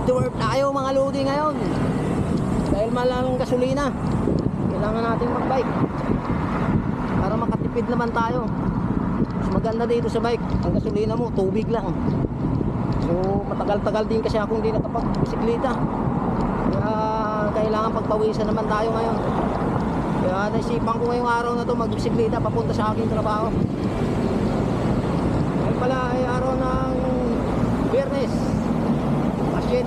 dwarf tayo mga lodi ngayon. Dahil malalang gasolina, kailangan natin magbike para makatipid naman tayo. Mas maganda dito sa bike, ang gasolina mo, tubig lang. So matagal-tagal din kasi akong hindi nakapag-bisikleta. Kaya kailangan pagpawisan naman tayo ngayon. Kaya naisipan ko ngayong araw na to magbisikleta papunta sa aking trabaho. Ngayon pala ay araw ng Biyernes, 7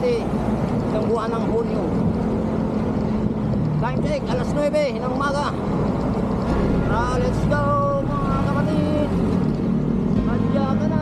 ng buwan ng Hunyo. Time check, alas 9 ng umaga. Let's go mga kapatid. Nandiyan ka na.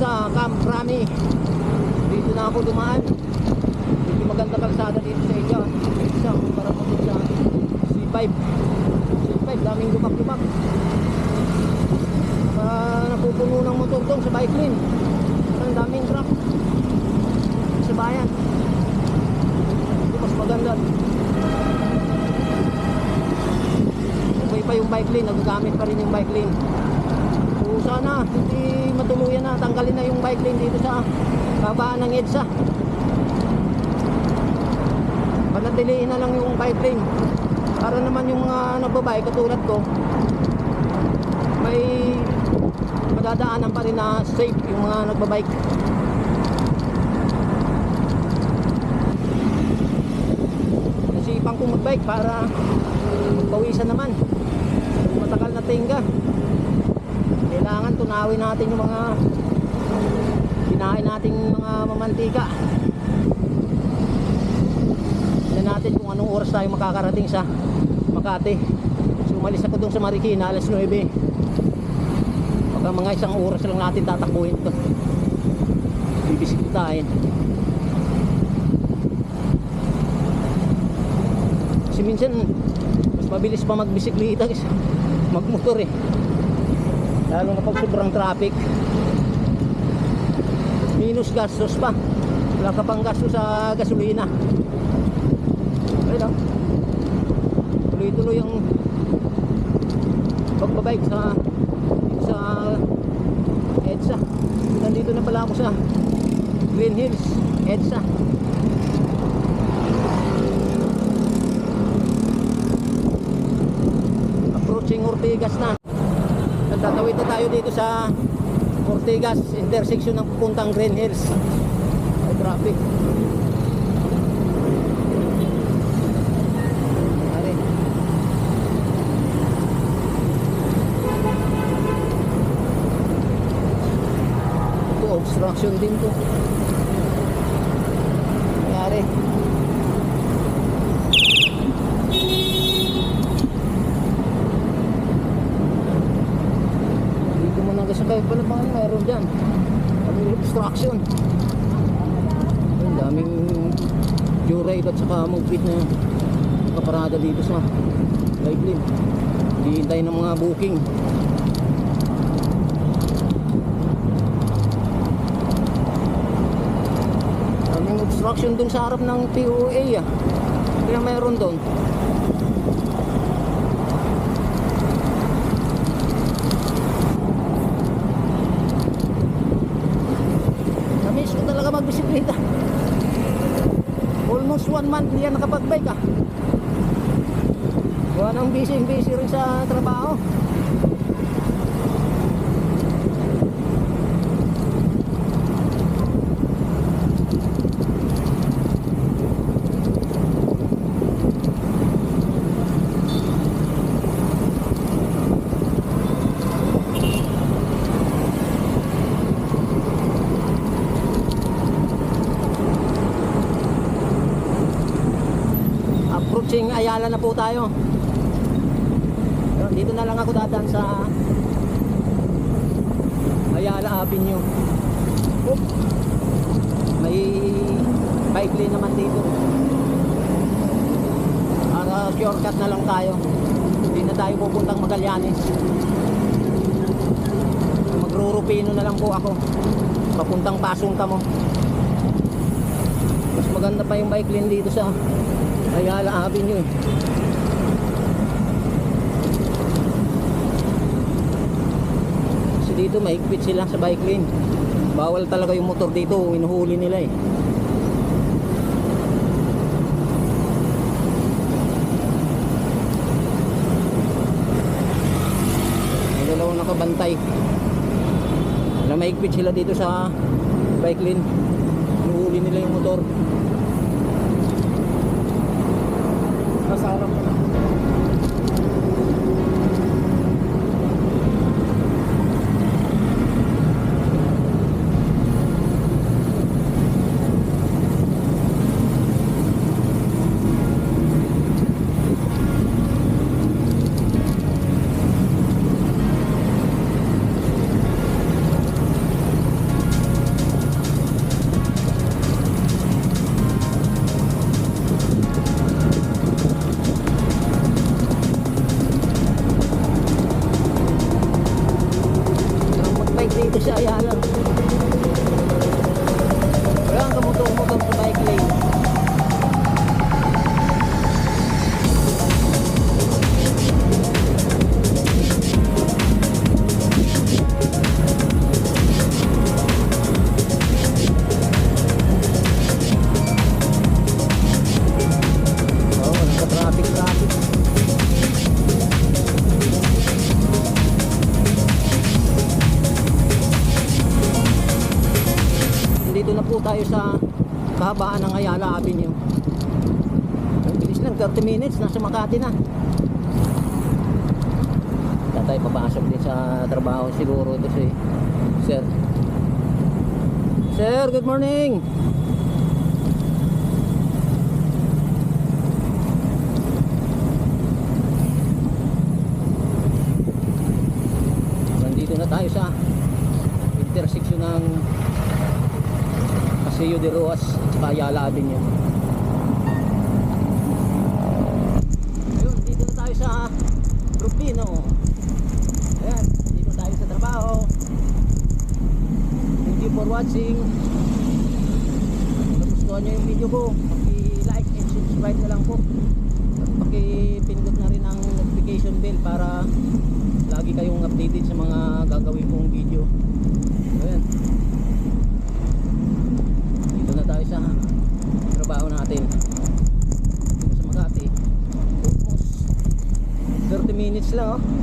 Sa Camp Rami. Dito na ako dumaan. Dito maganda kalsada dito sa Asia. Isang para po sa C5. C5 daming lumak-lumak. Napupuno ng motor doon sa bike lane. Ang daming truck sa bayan. Ito mas maganda. Okay pa yung bike lane, nagagamit pa rin yung bike lane. So sana hindi matuluyan na, tanggalin na yung bike lane dito sa babaan ng EDSA. Panatiliin na lang yung bike lane para naman yung nagbabike katulad ko may madadaanan pa rin na safe yung mga nagbabike. Nasipan kong magbike para magpawisan naman. Matagal na tinga, kailangan tunawin natin yung mga kinain nating mga mamantika. Tignan natin kung anong oras tayo makakarating sa Makati. So umalis ako doon sa Marikina alas 9. Baka mga isang oras lang natin tatakbuhin ito. Bibisikletahin. Kasi minsan mas mabilis pa magbisikleta kasi magmotor eh. Lalo na pag sobrang traffic. Minus gastos pa. Wala ka pang gastos sa gasolina. Ayun, tuloy-tuloy ang pagbabike sa EDSA. Nandito na pala ako sa Green Hills EDSA. Approaching Ortigas na. Tatawid na tayo dito sa Ortigas intersection ng pupuntang Green Hills. Ay, traffic. Ari. Ito, obstruction din to. Nangyari. Kasabay pala pa mayroon dyan. Daming obstruction. Daming joyride at saka mugpit na kaparada dito sa live lane. Hihintay ng mga booking. Daming obstruction dun sa harap ng POA ah. Kaya mayroon dun. Magbisikleta. Almost 1 month niya nakapagbike ah. Buwan ang busy rin sa trabaho. approaching Ayala na po tayo. Ayun, dito na lang ako dadaan sa Ayala Avenue. Oop. May bike lane naman dito. Para shortcut na lang tayo. Hindi na tayo pupuntang Magallanes. Magrurupino na lang po ako papuntang Pasong Tamo. Mas maganda pa yung bike lane dito sa Ayala Avenue. Kasi dito mahigpit sila sa bike lane. Bawal talaga yung motor dito, inuhuli nila eh. May dalawang nakabantay. Wala, mahigpit sila dito sa bike lane. Inuhuli nila yung motor. Kasarap na. Dito sa Ayala. Wala ang kamotor-motor sa bike lane. Oh, nagka-traffic. Dito na po tayo sa kahabaan ng Ayala Avenue. Ang bilis lang, 30 minutes, nasa Makati na. Tatay papasok din sa trabaho siguro ito si Sir. Sir, good morning. Nandito na tayo sa intersection ng Paseo de Rojas sa Ayala Avenue. Ayun, dito na tayo sa Rufino. Ayan, dito tayo sa trabaho. Thank you for watching. Kung gustuhan nyo yung video ko, paki-like and subscribe na lang po. At paki-pindot na rin ang notification bell para lagi kayong updated sa mga gagawin kong video. Ayan, tayo sa trabaho natin dito sa Makati. Almost 30 minutes lang, oh.